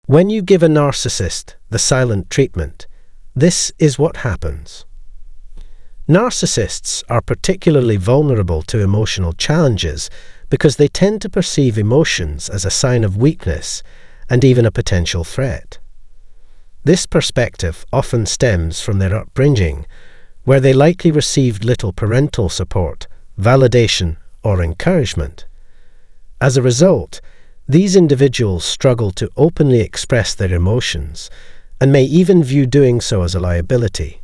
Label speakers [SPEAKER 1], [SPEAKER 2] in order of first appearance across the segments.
[SPEAKER 1] When you give a narcissist the silent treatment, this is what happens. Narcissists are particularly vulnerable to emotional challenges because they tend to perceive emotions as a sign of weakness and even a potential threat. This perspective often stems from their upbringing, where they likely received little parental support, validation, or encouragement. As a result, these individuals struggle to openly express their emotions and may even view doing so as a liability.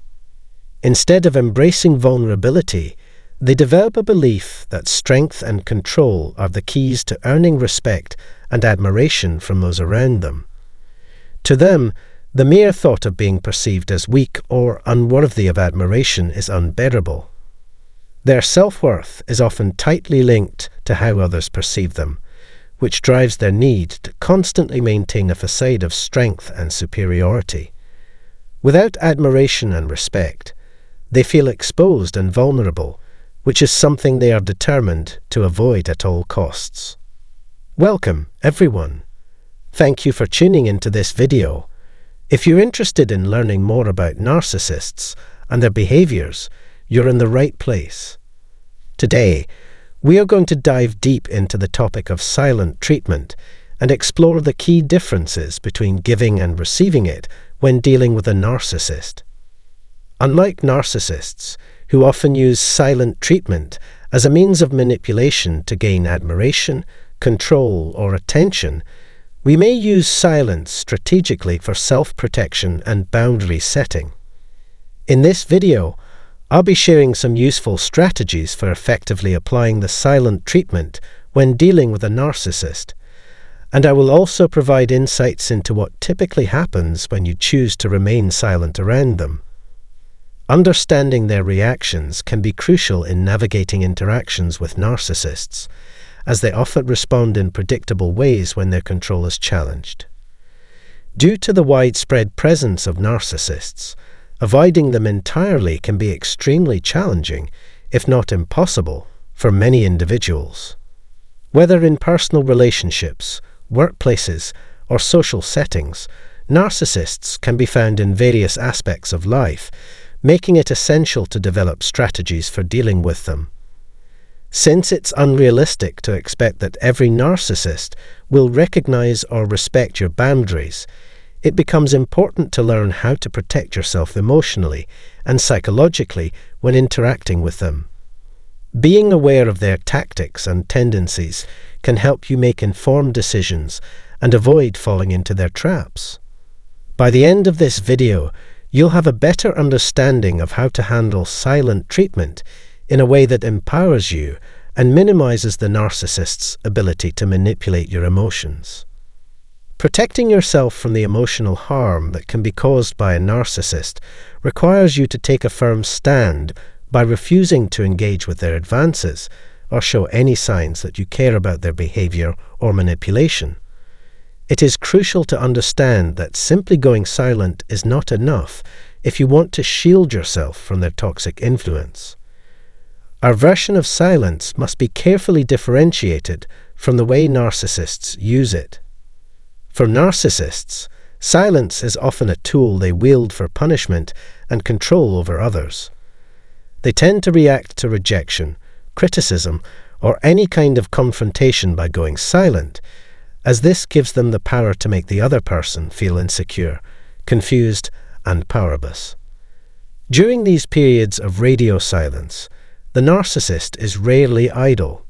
[SPEAKER 1] Instead of embracing vulnerability, they develop a belief that strength and control are the keys to earning respect and admiration from those around them. To them, the mere thought of being perceived as weak or unworthy of admiration is unbearable. Their self-worth is often tightly linked to how others perceive them, which drives their need to constantly maintain a facade of strength and superiority. Without admiration and respect, they feel exposed and vulnerable, which is something they are determined to avoid at all costs. Welcome, everyone. Thank you for tuning into this video. If you're interested in learning more about narcissists and their behaviors, you're in the right place. Today, we are going to dive deep into the topic of silent treatment and explore the key differences between giving and receiving it when dealing with a narcissist. Unlike narcissists, who often use silent treatment as a means of manipulation to gain admiration, control, or attention, we may use silence strategically for self-protection and boundary setting. In this video, I'll be sharing some useful strategies for effectively applying the silent treatment when dealing with a narcissist, and I will also provide insights into what typically happens when you choose to remain silent around them. Understanding their reactions can be crucial in navigating interactions with narcissists, as they often respond in predictable ways when their control is challenged. Due to the widespread presence of narcissists, avoiding them entirely can be extremely challenging, if not impossible, for many individuals. Whether in personal relationships, workplaces, or social settings, narcissists can be found in various aspects of life, making it essential to develop strategies for dealing with them. Since it's unrealistic to expect that every narcissist will recognize or respect your boundaries, it becomes important to learn how to protect yourself emotionally and psychologically when interacting with them. Being aware of their tactics and tendencies can help you make informed decisions and avoid falling into their traps. By the end of this video, you'll have a better understanding of how to handle silent treatment in a way that empowers you and minimizes the narcissist's ability to manipulate your emotions. Protecting yourself from the emotional harm that can be caused by a narcissist requires you to take a firm stand by refusing to engage with their advances or show any signs that you care about their behavior or manipulation. It is crucial to understand that simply going silent is not enough if you want to shield yourself from their toxic influence. Our version of silence must be carefully differentiated from the way narcissists use it. For narcissists, silence is often a tool they wield for punishment and control over others. They tend to react to rejection, criticism, or any kind of confrontation by going silent, as this gives them the power to make the other person feel insecure, confused, and powerless. During these periods of radio silence, the narcissist is rarely idle.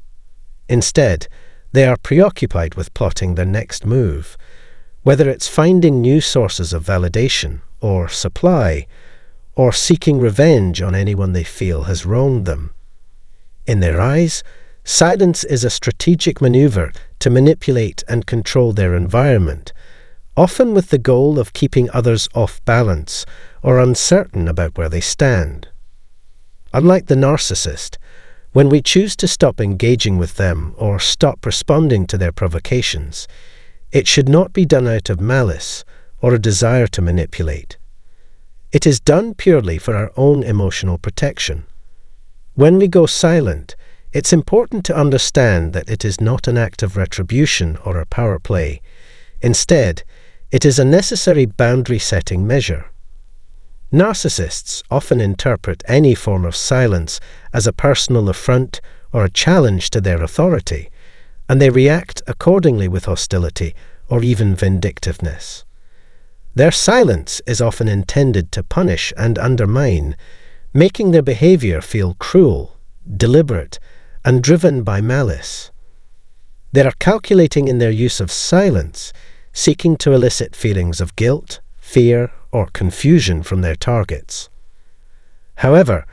[SPEAKER 1] Instead, they are preoccupied with plotting their next move, whether it's finding new sources of validation or supply, or seeking revenge on anyone they feel has wronged them. In their eyes, silence is a strategic maneuver to manipulate and control their environment, often with the goal of keeping others off balance or uncertain about where they stand. Unlike the narcissist, when we choose to stop engaging with them or stop responding to their provocations, it should not be done out of malice or a desire to manipulate. It is done purely for our own emotional protection. When we go silent, it's important to understand that it is not an act of retribution or a power play. Instead, It is a necessary boundary-setting measure. Narcissists often interpret any form of silence as a personal affront or a challenge to their authority, and they react accordingly with hostility or even vindictiveness. Their silence is often intended to punish and undermine, making their behavior feel cruel, deliberate, and driven by malice. They are calculating in their use of silence, seeking to elicit feelings of guilt, fear, or confusion from their targets. However,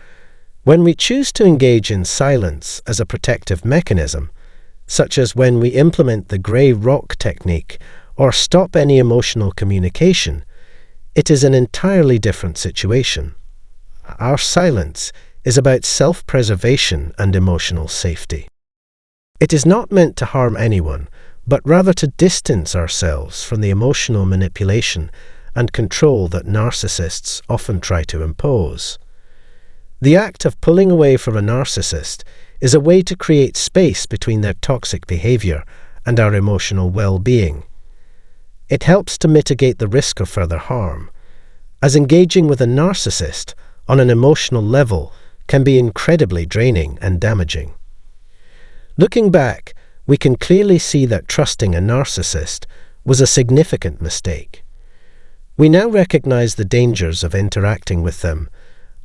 [SPEAKER 1] when we choose to engage in silence as a protective mechanism, such as when we implement the grey rock technique or stop any emotional communication, it is an entirely different situation. Our silence is about self-preservation and emotional safety. It is not meant to harm anyone, but rather to distance ourselves from the emotional manipulation and control that narcissists often try to impose. The act of pulling away from a narcissist is a way to create space between their toxic behavior and our emotional well-being. It helps to mitigate the risk of further harm, as engaging with a narcissist on an emotional level can be incredibly draining and damaging. Looking back, we can clearly see that trusting a narcissist was a significant mistake. We now recognize the dangers of interacting with them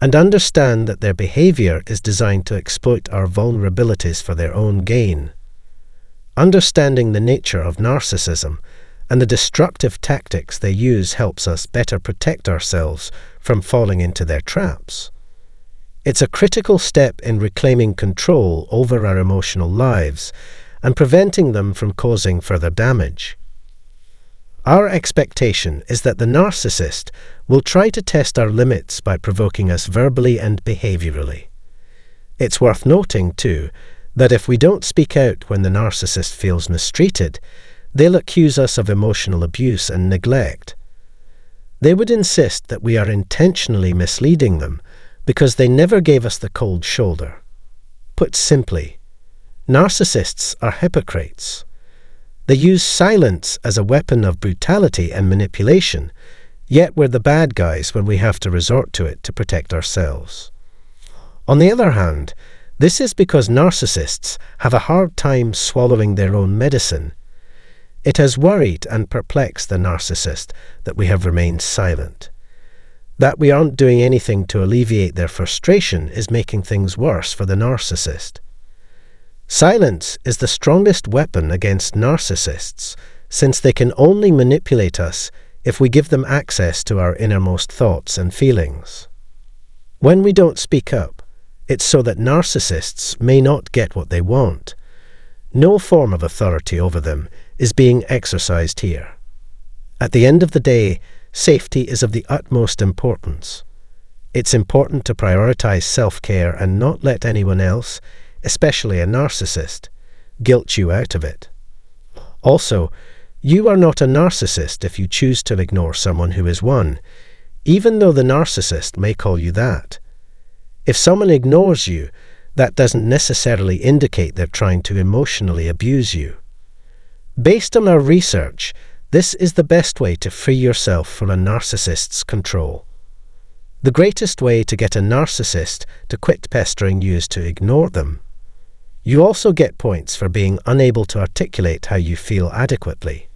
[SPEAKER 1] and understand that their behavior is designed to exploit our vulnerabilities for their own gain. Understanding the nature of narcissism and the destructive tactics they use helps us better protect ourselves from falling into their traps. It's a critical step in reclaiming control over our emotional lives and preventing them from causing further damage. Our expectation is that the narcissist will try to test our limits by provoking us verbally and behaviorally. It's worth noting, too, that if we don't speak out when the narcissist feels mistreated, they'll accuse us of emotional abuse and neglect. They would insist that we are intentionally misleading them because they never gave us the cold shoulder. Put simply, narcissists are hypocrites. They use silence as a weapon of brutality and manipulation, yet we're the bad guys when we have to resort to it to protect ourselves. On the other hand, this is because narcissists have a hard time swallowing their own medicine. It has worried and perplexed the narcissist that we have remained silent. That we aren't doing anything to alleviate their frustration is making things worse for the narcissist. Silence is the strongest weapon against narcissists, since they can only manipulate us if we give them access to our innermost thoughts and feelings. When we don't speak up, it's so that narcissists may not get what they want. No form of authority over them is being exercised here. At the end of the day, safety is of the utmost importance. It's important to prioritize self-care and not let anyone else, especially a narcissist, guilt you out of it. Also, you are not a narcissist if you choose to ignore someone who is one, even though the narcissist may call you that. If someone ignores you, that doesn't necessarily indicate they're trying to emotionally abuse you. Based on our research, this is the best way to free yourself from a narcissist's control. The greatest way to get a narcissist to quit pestering you is to ignore them. You also get points for being unable to articulate how you feel adequately.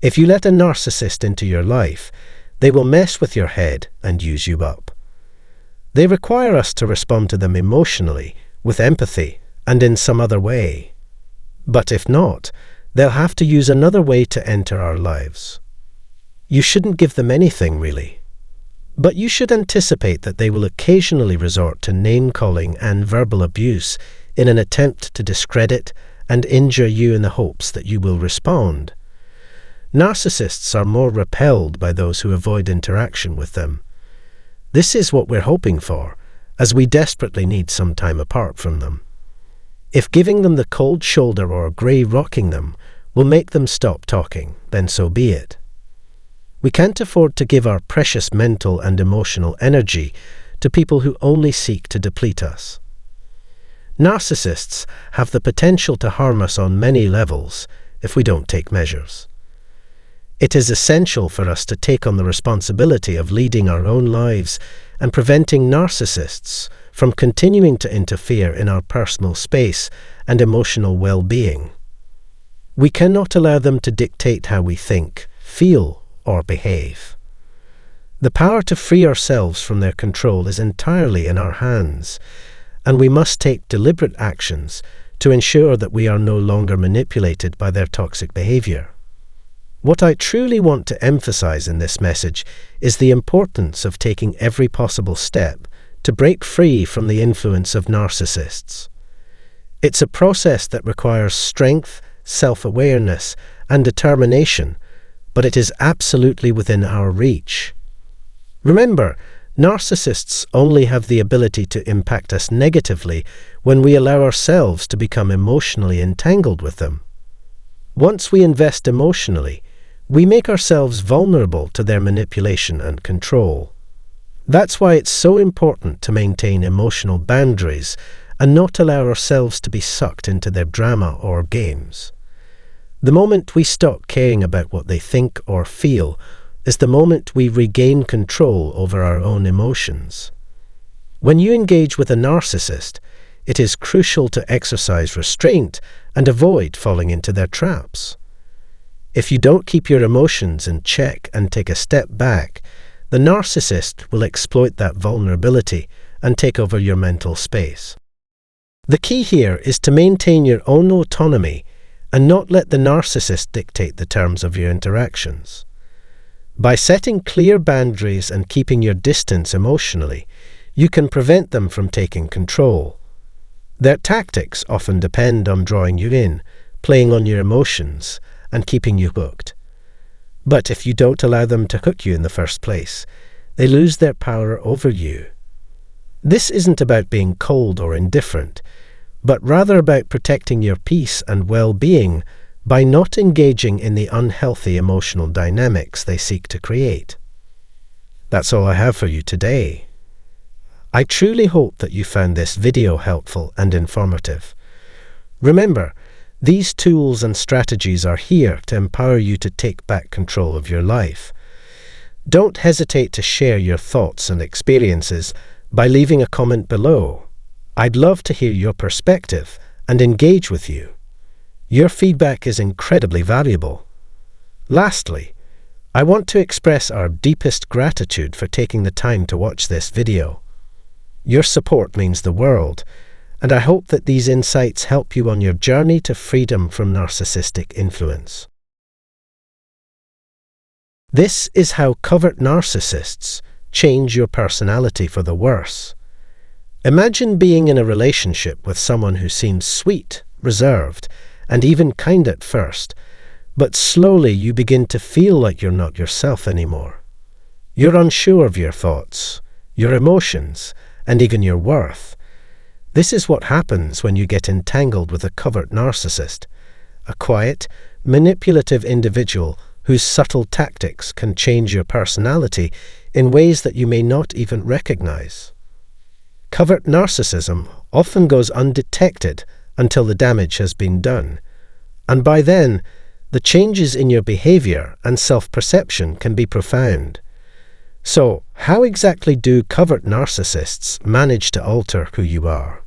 [SPEAKER 1] If you let a narcissist into your life, they will mess with your head and use you up. They require us to respond to them emotionally, with empathy, and in some other way. But if not, they'll have to use another way to enter our lives. You shouldn't give them anything, really. But you should anticipate that they will occasionally resort to name-calling and verbal abuse in an attempt to discredit and injure you in the hopes that you will respond. Narcissists are more repelled by those who avoid interaction with them. This is what we're hoping for, as we desperately need some time apart from them. If giving them the cold shoulder or grey-rocking them will make them stop talking, then so be it. We can't afford to give our precious mental and emotional energy to people who only seek to deplete us. Narcissists have the potential to harm us on many levels if we don't take measures. It is essential for us to take on the responsibility of leading our own lives and preventing narcissists from continuing to interfere in our personal space and emotional well-being. We cannot allow them to dictate how we think, feel, or behave. The power to free ourselves from their control is entirely in our hands, and we must take deliberate actions to ensure that we are no longer manipulated by their toxic behavior. What I truly want to emphasize in this message is the importance of taking every possible step to break free from the influence of narcissists. It's a process that requires strength, self-awareness, and determination, but it is absolutely within our reach. Remember, narcissists only have the ability to impact us negatively when we allow ourselves to become emotionally entangled with them. Once we invest emotionally, we make ourselves vulnerable to their manipulation and control. That's why it's so important to maintain emotional boundaries and not allow ourselves to be sucked into their drama or games. The moment we stop caring about what they think or feel is the moment we regain control over our own emotions. When you engage with a narcissist, it is crucial to exercise restraint and avoid falling into their traps. If you don't keep your emotions in check and take a step back, the narcissist will exploit that vulnerability and take over your mental space. The key here is to maintain your own autonomy and not let the narcissist dictate the terms of your interactions. By setting clear boundaries and keeping your distance emotionally, you can prevent them from taking control. Their tactics often depend on drawing you in, playing on your emotions, and keeping you hooked. But if you don't allow them to hook you in the first place, they lose their power over you. This isn't about being cold or indifferent, but rather about protecting your peace and well-being by not engaging in the unhealthy emotional dynamics they seek to create. That's all I have for you today. I truly hope that you found this video helpful and informative. Remember, these tools and strategies are here to empower you to take back control of your life. Don't hesitate to share your thoughts and experiences by leaving a comment below. I'd love to hear your perspective and engage with you. Your feedback is incredibly valuable. Lastly, I want to express our deepest gratitude for taking the time to watch this video. Your support means the world, and I hope that these insights help you on your journey to freedom from narcissistic influence. This is how covert narcissists change your personality for the worse. Imagine being in a relationship with someone who seems sweet, reserved, and even kind at first, but slowly you begin to feel like you're not yourself anymore. You're unsure of your thoughts, your emotions, and even your worth. This is what happens when you get entangled with a covert narcissist, a quiet, manipulative individual whose subtle tactics can change your personality in ways that you may not even recognize. Covert narcissism often goes undetected until the damage has been done, and by then, the changes in your behavior and self-perception can be profound. So, how exactly do covert narcissists manage to alter who you are?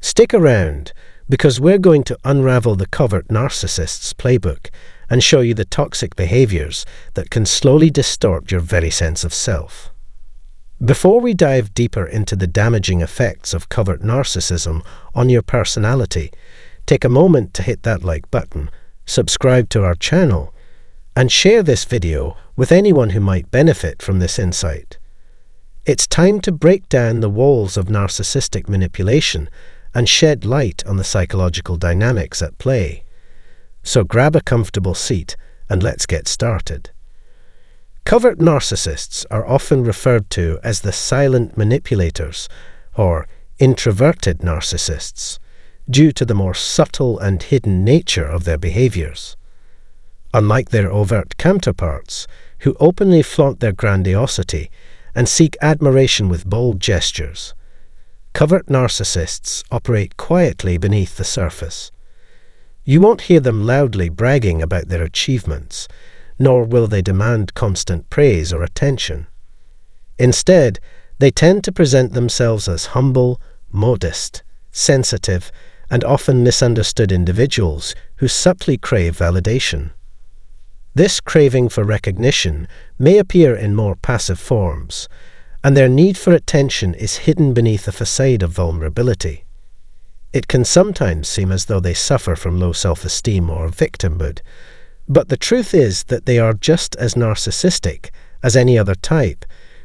[SPEAKER 1] Stick around, because we're going to unravel the covert narcissist's playbook and show you the toxic behaviors that can slowly distort your very sense of self. Before we dive deeper into the damaging effects of covert narcissism on your personality, take a moment to hit that like button, subscribe to our channel, and share this video with anyone who might benefit from this insight. It's time to break down the walls of narcissistic manipulation and shed light on the psychological dynamics at play. So grab a comfortable seat and let's get started. Covert narcissists are often referred to as the silent manipulators or introverted narcissists due to the more subtle and hidden nature of their behaviors. Unlike their overt counterparts, who openly flaunt their grandiosity and seek admiration with bold gestures, covert narcissists operate quietly beneath the surface. You won't hear them loudly bragging about their achievements, nor will they demand constant praise or attention. Instead, they tend to present themselves as humble, modest, sensitive, and often misunderstood individuals who subtly crave validation. This craving for recognition may appear in more passive forms, and their need for attention is hidden beneath a facade of vulnerability. It can sometimes seem as though they suffer from low self-esteem or victimhood, but the truth is that they are just as narcissistic as any other type,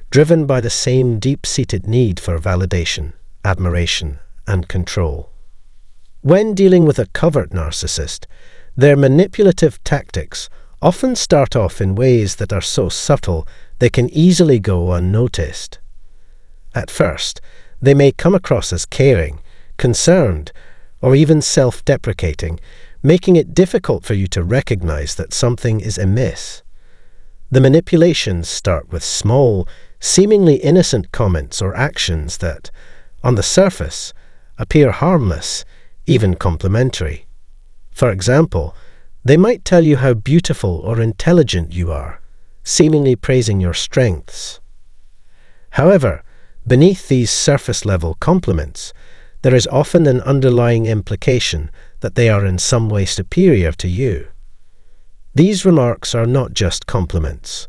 [SPEAKER 1] driven by the same deep-seated need for validation, admiration, and control. When dealing with a covert narcissist, their manipulative tactics often start off in ways that are so subtle they can easily go unnoticed. At first, they may come across as caring, concerned, or even self-deprecating, making it difficult for you to recognize that something is amiss. The manipulations start with small, seemingly innocent comments or actions that, on the surface, appear harmless, even complimentary. For example, they might tell you how beautiful or intelligent you are, seemingly praising your strengths. However, beneath these surface-level compliments, there is often an underlying implication that they are in some way superior to you. These remarks are not just compliments.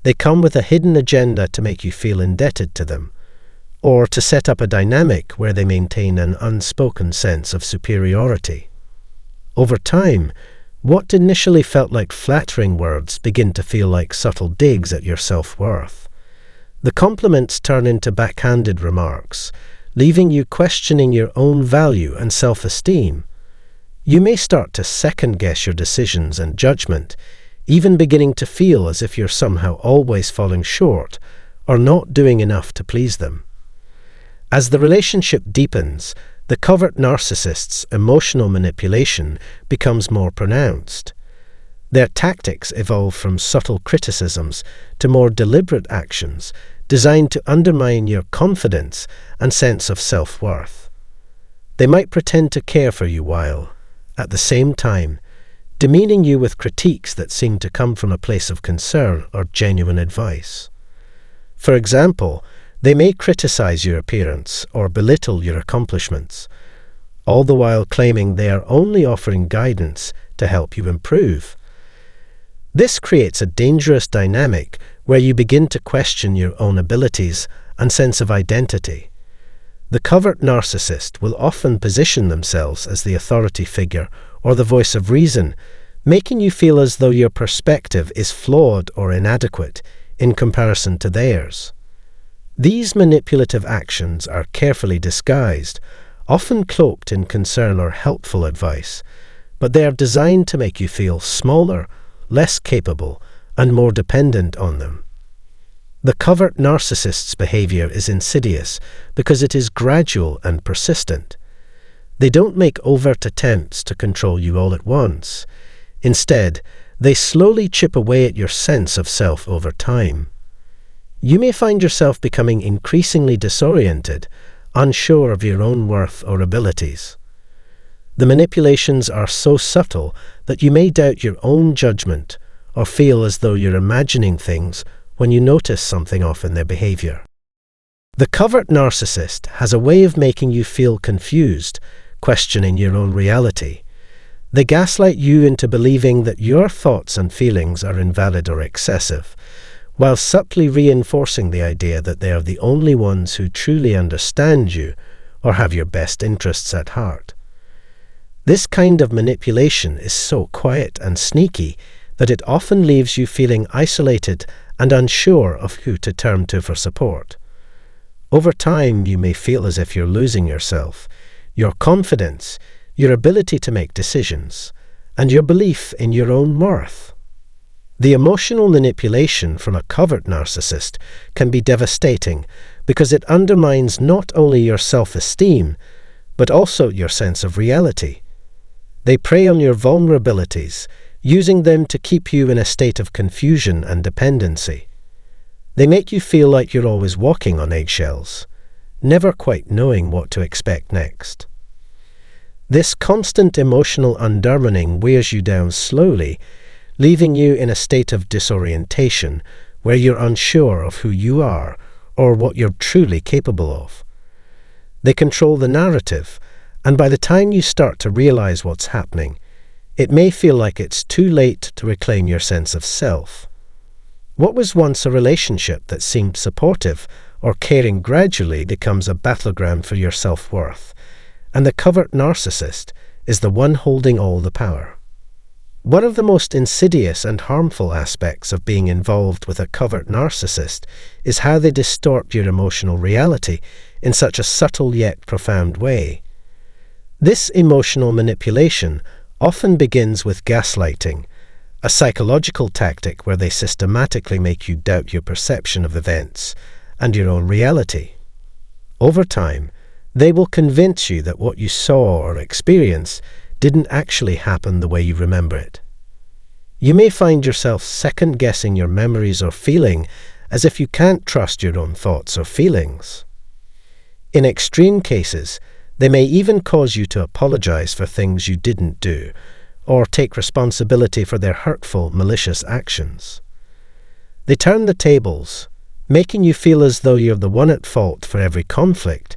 [SPEAKER 1] They come with a hidden agenda to make you feel indebted to them, or to set up a dynamic where they maintain an unspoken sense of superiority. Over time, what initially felt like flattering words begin to feel like subtle digs at your self-worth. The compliments turn into backhanded remarks, leaving you questioning your own value and self-esteem. You may start to second-guess your decisions and judgment, even beginning to feel as if you're somehow always falling short or not doing enough to please them. As the relationship deepens, the covert narcissist's emotional manipulation becomes more pronounced. Their tactics evolve from subtle criticisms to more deliberate actions designed to undermine your confidence and sense of self-worth. They might pretend to care for you while, at the same time, demeaning you with critiques that seem to come from a place of concern or genuine advice. For example, they may criticize your appearance or belittle your accomplishments, all the while claiming they are only offering guidance to help you improve. This creates a dangerous dynamic where you begin to question your own abilities and sense of identity. The covert narcissist will often position themselves as the authority figure or the voice of reason, making you feel as though your perspective is flawed or inadequate in comparison to theirs. These manipulative actions are carefully disguised, often cloaked in concern or helpful advice, but they are designed to make you feel smaller, less capable, and more dependent on them. The covert narcissist's behavior is insidious because it is gradual and persistent. They don't make overt attempts to control you all at once. Instead, they slowly chip away at your sense of self over time. You may find yourself becoming increasingly disoriented, unsure of your own worth or abilities. The manipulations are so subtle that you may doubt your own judgment or feel as though you're imagining things when you notice something off in their behavior. The covert narcissist has a way of making you feel confused, questioning your own reality. They gaslight you into believing that your thoughts and feelings are invalid or excessive, while subtly reinforcing the idea that they are the only ones who truly understand you or have your best interests at heart. This kind of manipulation is so quiet and sneaky that it often leaves you feeling isolated and unsure of who to turn to for support. Over time, you may feel as if you're losing yourself, your confidence, your ability to make decisions, and your belief in your own worth. The emotional manipulation from a covert narcissist can be devastating because it undermines not only your self-esteem, but also your sense of reality. They prey on your vulnerabilities, using them to keep you in a state of confusion and dependency. They make you feel like you're always walking on eggshells, never quite knowing what to expect next. This constant emotional undermining wears you down slowly, leaving you in a state of disorientation where you're unsure of who you are or what you're truly capable of. They control the narrative, and by the time you start to realize what's happening, it may feel like it's too late to reclaim your sense of self. What was once a relationship that seemed supportive or caring gradually becomes a battleground for your self-worth, and the covert narcissist is the one holding all the power. One of the most insidious and harmful aspects of being involved with a covert narcissist is how they distort your emotional reality in such a subtle yet profound way. This emotional manipulation often begins with gaslighting, a psychological tactic where they systematically make you doubt your perception of events and your own reality. Over time, they will convince you that what you saw or experienced didn't actually happen the way you remember it. You may find yourself second-guessing your memories or feeling as if you can't trust your own thoughts or feelings. In extreme cases, they may even cause you to apologize for things you didn't do, or take responsibility for their hurtful, malicious actions. They turn the tables, making you feel as though you're the one at fault for every conflict,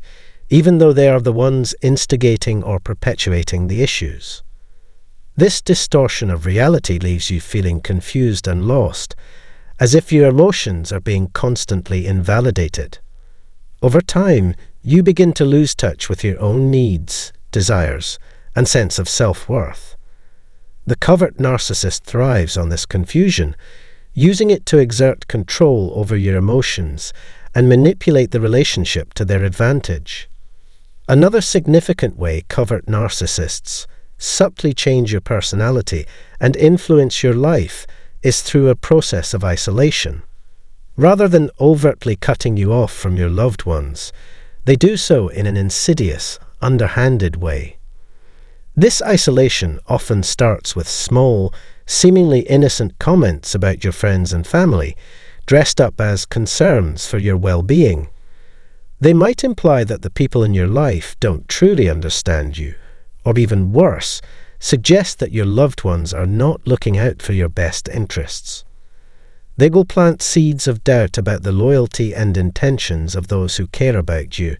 [SPEAKER 1] even though they are the ones instigating or perpetuating the issues. This distortion of reality leaves you feeling confused and lost, as if your emotions are being constantly invalidated. Over time, you begin to lose touch with your own needs, desires, and sense of self-worth. The covert narcissist thrives on this confusion, using it to exert control over your emotions and manipulate the relationship to their advantage. Another significant way covert narcissists subtly change your personality and influence your life is through a process of isolation. Rather than overtly cutting you off from your loved ones, they do so in an insidious, underhanded way. This isolation often starts with small, seemingly innocent comments about your friends and family, dressed up as concerns for your well-being. They might imply that the people in your life don't truly understand you, or even worse, suggest that your loved ones are not looking out for your best interests. They will plant seeds of doubt about the loyalty and intentions of those who care about you,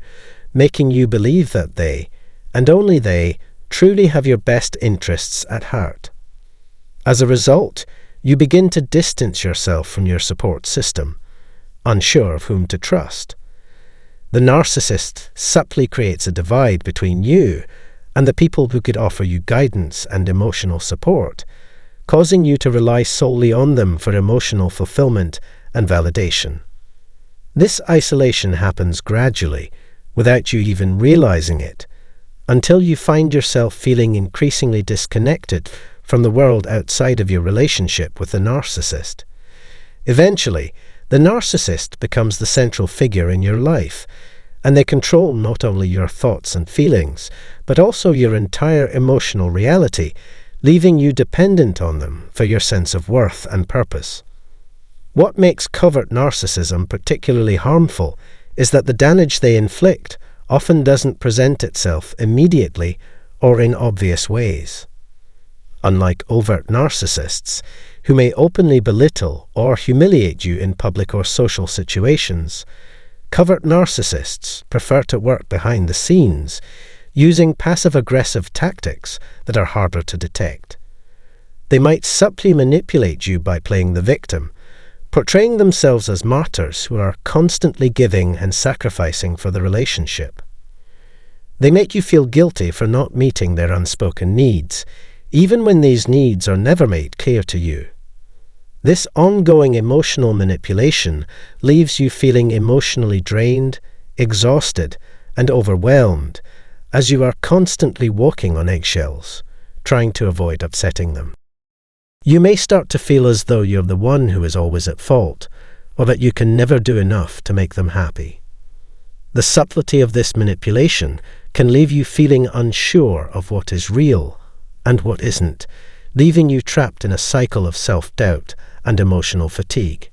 [SPEAKER 1] making you believe that they, and only they, truly have your best interests at heart. As a result, you begin to distance yourself from your support system, unsure of whom to trust. The narcissist subtly creates a divide between you and the people who could offer you guidance and emotional support, causing you to rely solely on them for emotional fulfillment and validation. This isolation happens gradually, without you even realizing it, until you find yourself feeling increasingly disconnected from the world outside of your relationship with the narcissist. Eventually, the narcissist becomes the central figure in your life, and they control not only your thoughts and feelings, but also your entire emotional reality, leaving you dependent on them for your sense of worth and purpose. What makes covert narcissism particularly harmful is that the damage they inflict often doesn't present itself immediately or in obvious ways. Unlike overt narcissists, who may openly belittle or humiliate you in public or social situations, covert narcissists prefer to work behind the scenes, using passive-aggressive tactics that are harder to detect. They might subtly manipulate you by playing the victim, portraying themselves as martyrs who are constantly giving and sacrificing for the relationship. They make you feel guilty for not meeting their unspoken needs, even when these needs are never made clear to you. This ongoing emotional manipulation leaves you feeling emotionally drained, exhausted, and overwhelmed, as you are constantly walking on eggshells, trying to avoid upsetting them. You may start to feel as though you're the one who is always at fault, or that you can never do enough to make them happy. The subtlety of this manipulation can leave you feeling unsure of what is real and what isn't, leaving you trapped in a cycle of self-doubt and emotional fatigue.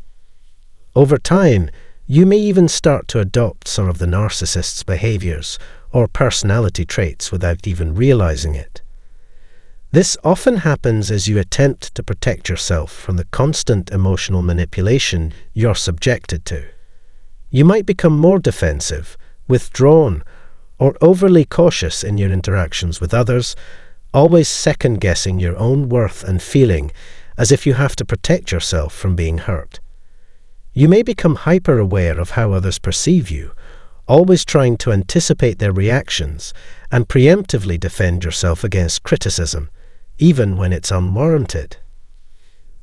[SPEAKER 1] Over time, you may even start to adopt some of the narcissist's behaviors or personality traits without even realizing it. This often happens as you attempt to protect yourself from the constant emotional manipulation you're subjected to. You might become more defensive, withdrawn, or overly cautious in your interactions with others, always second-guessing your own worth and feeling as if you have to protect yourself from being hurt. You may become hyper-aware of how others perceive you, always trying to anticipate their reactions and preemptively defend yourself against criticism, even when it's unwarranted.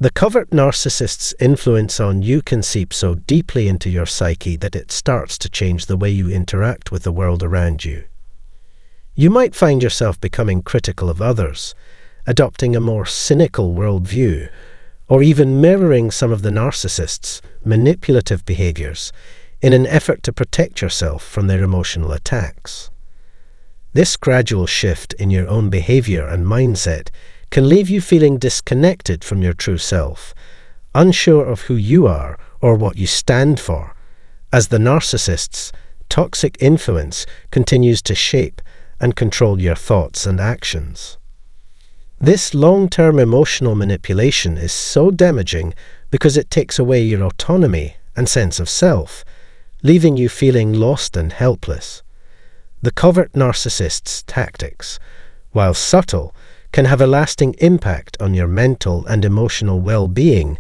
[SPEAKER 1] The covert narcissist's influence on you can seep so deeply into your psyche that it starts to change the way you interact with the world around you. You might find yourself becoming critical of others, adopting a more cynical worldview, or even mirroring some of the narcissist's manipulative behaviors in an effort to protect yourself from their emotional attacks. This gradual shift in your own behavior and mindset can leave you feeling disconnected from your true self, unsure of who you are or what you stand for, as the narcissist's toxic influence continues to shape and control your thoughts and actions. This long-term emotional manipulation is so damaging because it takes away your autonomy and sense of self, leaving you feeling lost and helpless. The covert narcissist's tactics, while subtle, can have a lasting impact on your mental and emotional well-being,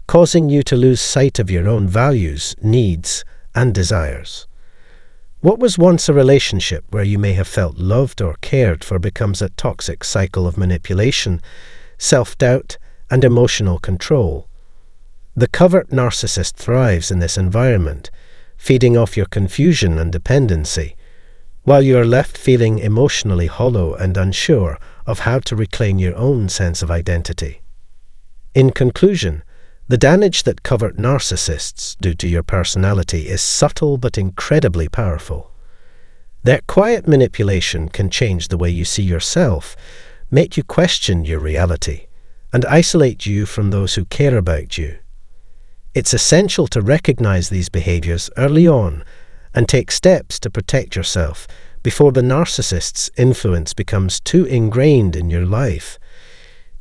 [SPEAKER 1] causing you to lose sight of your own values, needs, and desires. What was once a relationship where you may have felt loved or cared for becomes a toxic cycle of manipulation, self-doubt, and emotional control. The covert narcissist thrives in this environment, feeding off your confusion and dependency, while you are left feeling emotionally hollow and unsure of how to reclaim your own sense of identity. In conclusion, the damage that covert narcissists do to your personality is subtle but incredibly powerful. Their quiet manipulation can change the way you see yourself, make you question your reality, and isolate you from those who care about you. It's essential to recognize these behaviors early on and take steps to protect yourself before the narcissist's influence becomes too ingrained in your life.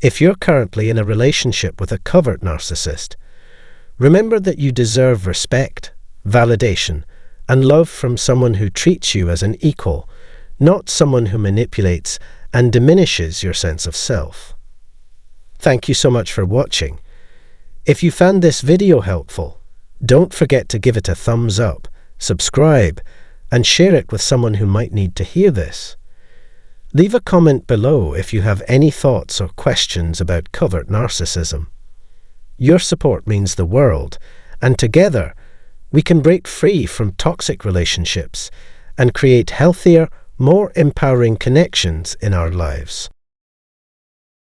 [SPEAKER 1] If you're currently in a relationship with a covert narcissist, remember that you deserve respect, validation, and love from someone who treats you as an equal, not someone who manipulates and diminishes your sense of self. Thank you so much for watching. If you found this video helpful, don't forget to give it a thumbs up, subscribe, and share it with someone who might need to hear this. Leave a comment below if you have any thoughts or questions about covert narcissism. Your support means the world, and together we can break free from toxic relationships and create healthier, more empowering connections in our lives.